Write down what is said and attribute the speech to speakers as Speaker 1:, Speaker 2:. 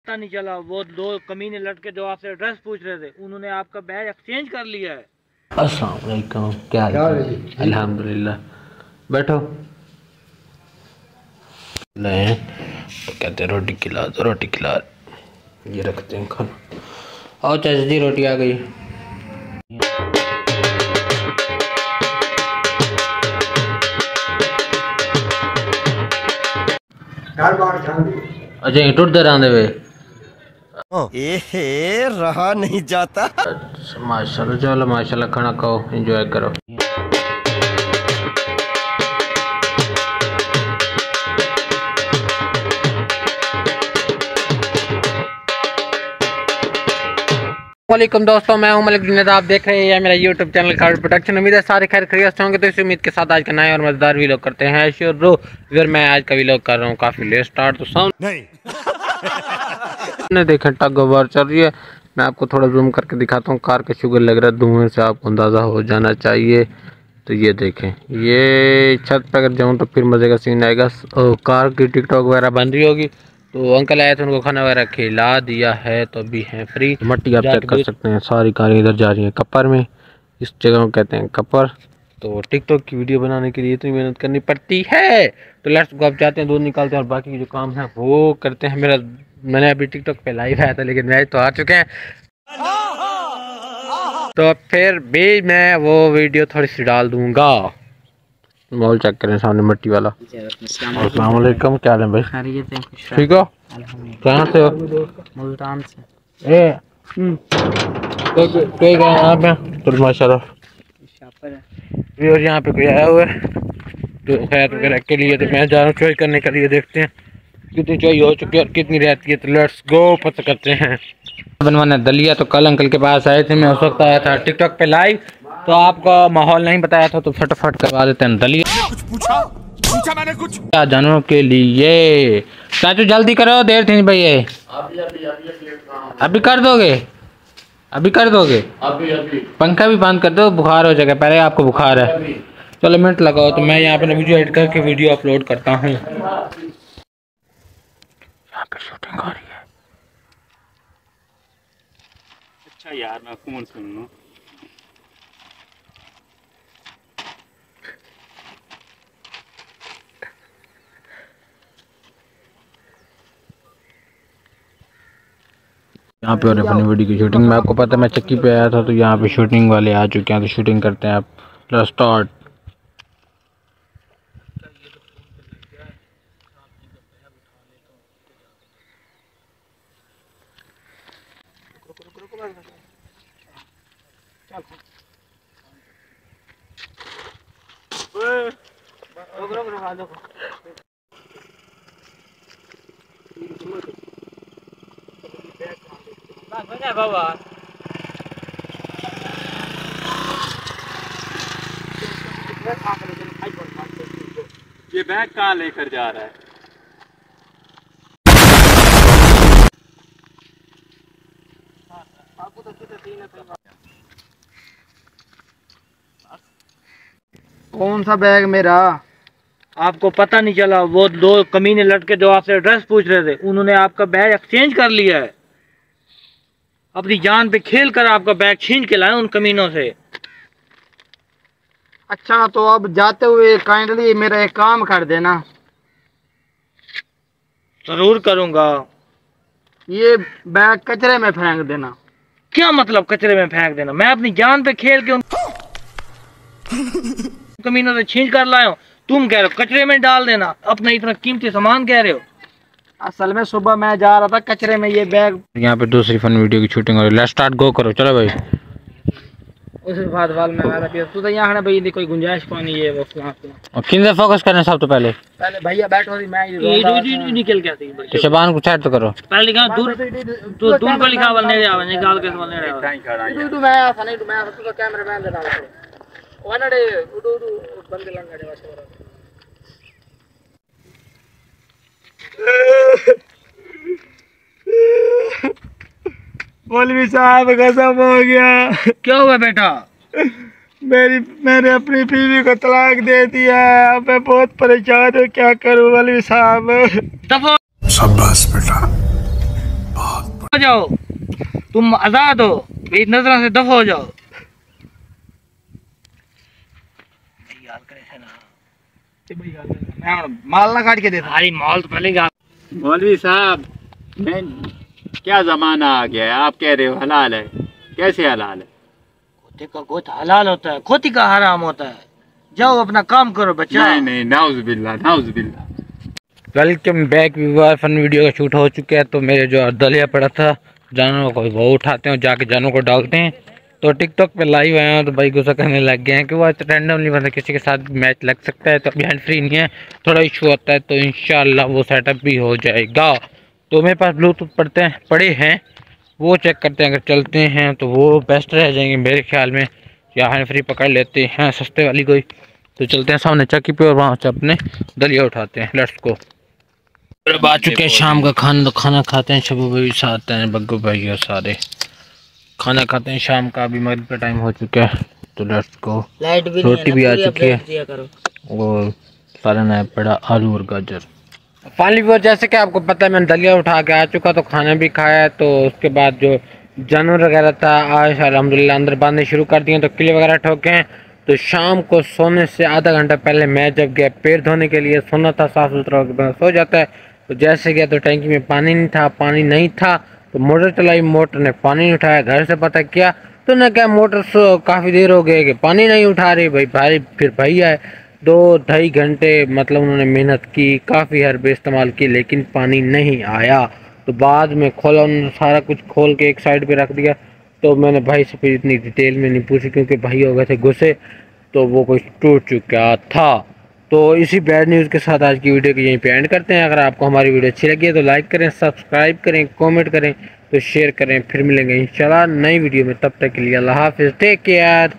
Speaker 1: पता नहीं चला। वो दो कमीने लड़के जो आपसे एड्रेस पूछ रहे थे, उन्होंने आपका बैग एक्सचेंज कर लिया है।
Speaker 2: अस्सलाम वालेकुम, क्या हाल है? अल्हम्दुलिल्लाह। बैठो। नहीं तो कहते रोटी खिला दो, रोटी खिला। ये रखते हैं खाना। और चाचा जी रोटी आ गई। अच्छा टूट दे रहा वे
Speaker 3: रहा नहीं जाता।
Speaker 2: माशाल्लाह, चलो माशाल्लाह, खाना खाओ, एंजॉय करो। वालेकुम दोस्तों, मैं हूं मलिक जुनैद। आप देख रहे हैं मेरा यूट्यूब चैनल खालिद प्रोडक्शन। उम्मीद है सारे खैर खैरियत होंगे। तो इस उम्मीद के साथ आज का नया और मजेदार वीलॉग करते हैं शुरू। फिर मैं आज का वीलॉग कर रहा हूं काफी लेट स्टार्ट, तो साउंड नहीं देखें टग वार चल रही है। मैं आपको थोड़ा जूम करके दिखाता हूँ। कार का शुगर लग रहा है, धुएं से आपको अंदाज़ा हो जाना चाहिए। तो ये देखें, ये छत पर अगर जाऊँ तो फिर मज़े का सीन आएगा। कार की टिकटॉक वगैरह बन रही होगी। तो अंकल आए थे, उनको खाना वगैरह खिला दिया है, तो अभी हैं फ्री। मट्टी आप चेक कर सकते हैं, सारी कारें इधर जा रही हैं कपर में। इस जगह को कहते हैं कपर। तो टिकटॉक की वीडियो बनाने के लिए इतनी मेहनत करनी पड़ती है। तो लेट्स गो, आप जाते हैं, दूध निकालते हैं और बाकी जो काम है वो करते हैं। मैंने अभी टिकटॉक पे लाइव आया था, लेकिन मैच तो आ चुके हैं। तो फिर भी मैं वो वीडियो थोड़ी सी डाल दूंगा। माहौल चेक करें, सामने मट्टी वाला। अस्सलाम वालेकुम, क्या हाल है भाई? ठीक हो? कहाँ से हो? मुल्तान से। कोई गया यहाँ पे? तो माशाल्लाह और यहाँ पे कोई आया हुआ है तो खैर वगैरह के लिए। तो मैं जा रहा हूँ चॉइस करने के लिए, देखते हैं कितनी चॉइस हो चुकी है और कितनी रहती है। तो लेट्स गो, पता करते हैं। बनवाना दलिया। तो कल अंकल के पास आए थे, मैं उस वक्त आया था टिकटॉक पे लाइव, तो आपको माहौल नहीं बताया था, तो फटाफट करवा देते हैं दलिया। कुछ पूछा मैंने कुछ क्या जानवरों के लिए। चाचू जल्दी करो, देर थी भाई। ये अभी कर दोगे? अभी कर दोगे? अभी पंखा भी बंद कर दो, बुखार हो जाएगा। पहले आपको बुखार है। चलो मिनट लगाओ, तो मैं यहाँ पे वीडियो एडिट करके वीडियो अपलोड करता हूँ। यहाँ पे शूटिंग हो रही है।
Speaker 4: अच्छा यार, मैं फोन सुन लूं।
Speaker 2: यहाँ पे और अपनी वीडियो की शूटिंग में, आपको पता है मैं चक्की पे आया था, तो यहाँ पे शूटिंग वाले आ चुके हैं। तो शूटिंग करते हैं आप। स्टार्ट।
Speaker 1: बाबा
Speaker 4: ये बैग कहाँ लेकर जा रहा है?
Speaker 1: कौन सा बैग मेरा? आपको पता नहीं चला। वो दो कमीने लड़के जो आपसे एड्रेस पूछ रहे थे, उन्होंने आपका बैग एक्सचेंज कर लिया है। अपनी जान पे खेल कर आपका बैग छीन के लाए उन कमीनों से।
Speaker 5: अच्छा, तो अब जाते हुए काइंडली मेरा एक काम कर देना।
Speaker 1: जरूर करूंगा।
Speaker 5: ये बैग कचरे में फेंक देना।
Speaker 1: क्या मतलब कचरे में फेंक देना? मैं अपनी जान पे खेल के उन कमीनों से छीन कर लाया हूं। तुम कह रहे हो कचरे में डाल देना? अपना इतना कीमती सामान कह रहे हो।
Speaker 5: असल में सुबह मैं जा रहा था कचरे में ये बैग।
Speaker 2: यहाँ पे दूसरी फन वीडियो की शूटिंग हो रही है। लेट्स स्टार्ट, गो करो। चलो भाई।
Speaker 5: उस बाद वाल में आ रहा तू तो यहाँ भाई कोई गुंजाइश पानी ये वो
Speaker 2: और किन से फोकस करना सब तो पहले
Speaker 5: भैया बैठो। मैं
Speaker 1: निकल गया थी।
Speaker 2: तो शबान को सेट तो करो
Speaker 1: पहले लिखा दूर तो दूर को लिखा वाले नेड़े आवे निकाल के वाले नेड़े आवे।
Speaker 5: तू मैं आसा नहीं, मैं तू तो कैमरामैन दे नाल वनडे उडू बंद लंगड़े वाशे।
Speaker 1: मौलवी साहब कसम हो गया। क्या हुआ बेटा? मैंने अपनी बीवी को तलाक दे दिया। अब मैं बहुत परेशान हूँ, क्या करूँ मौलवी साहब?
Speaker 6: शाबाश बेटा,
Speaker 1: हो जाओ, तुम आजाद हो, मेरी नजरों से दफा हो जाओ। माल ना काट के दे, अरे माल तो पहले
Speaker 4: मौलवी साहब, मैं क्या जमाना आ गया है, आप कह रहे हो हलाल है, कैसे हलाल है?
Speaker 1: खोती का गोश्त हलाल होता है, खोती का हराम होता है। जाओ अपना काम करो बच्चा।
Speaker 4: नहीं नहीं, नाउजुबिल्लाह नाउजुबिल्लाह।
Speaker 2: Welcome back viewer. Fun video का शूट हो चुका है, तो मेरे जो दलिया पड़ा था जानवरों को वो उठाते हैं, जाके जानवरों को डालते हैं। तो टिकटॉक पे लाइव आए हैं तो भाई गुस्सा करने लग गए हैं कि वो रैंडमली मतलब किसी के साथ मैच लग सकता है। तो अभी हैंड फ्री नहीं है, थोड़ा इशू होता है, तो इंशाल्लाह वो सेटअप भी हो जाएगा। तो मेरे पास ब्लूटूथ पड़े हैं, वो चेक करते हैं, अगर चलते हैं तो वो बेस्ट रह जाएंगे मेरे ख्याल में। या हैंड फ्री पकड़ लेते हैं सस्ते वाली कोई, तो चलते हैं सामने चक्की पे और वहाँ से अपने दलिया उठाते हैं। Let's go. अब आ चुके हैं शाम का खाना, तो खाना खाते हैं। शबू भाई साथ हैं, बग्गू भाई और सारे खाना खाते हैं शाम का। अभी मगरिब का टाइम हो चुका है, तो लेट्स गो। रोटी भी आ चुकी है और सालन है पड़ा आलू और गाजर। फाइनली वो जैसे कि आपको पता है मैंने दलिया उठा के आ चुका, तो खाना भी खाया है। तो उसके बाद जो जानवर वगैरह था आज अल्हम्दुलिल्लाह अंदर बांधने शुरू कर दिए, तो किले वगैरह ठोके हैं। तो शाम को सोने से आधा घंटा पहले मैं जब गया पैर धोने के लिए, सोना था साफ़ सुथरा होकर सो जाता है। तो जैसे गया तो टैंकी में पानी नहीं था, तो मोटर चलाई, मोटर ने पानी नहीं उठाया। घर से पता किया तो ने क्या मोटर काफ़ी देर हो गई कि पानी नहीं उठा रही। भाई फिर भाई आए, 2-2.5 घंटे मतलब उन्होंने मेहनत की, काफ़ी हरबे इस्तेमाल की, लेकिन पानी नहीं आया। तो बाद में खोला, उन्होंने सारा कुछ खोल के एक साइड पे रख दिया। तो मैंने भाई से फिर इतनी डिटेल में नहीं पूछी, क्योंकि भाई हो गए थे गुस्से, तो वो कुछ टूट चुका था। तो इसी बैड न्यूज़ के साथ आज की वीडियो को यहीं पे एंड करते हैं। अगर आपको हमारी वीडियो अच्छी लगी है तो लाइक करें, सब्सक्राइब करें, कमेंट करें, तो शेयर करें। फिर मिलेंगे इंशाल्लाह नई वीडियो में, तब तक के लिए अल्लाह हाफिज़, टेक केयर।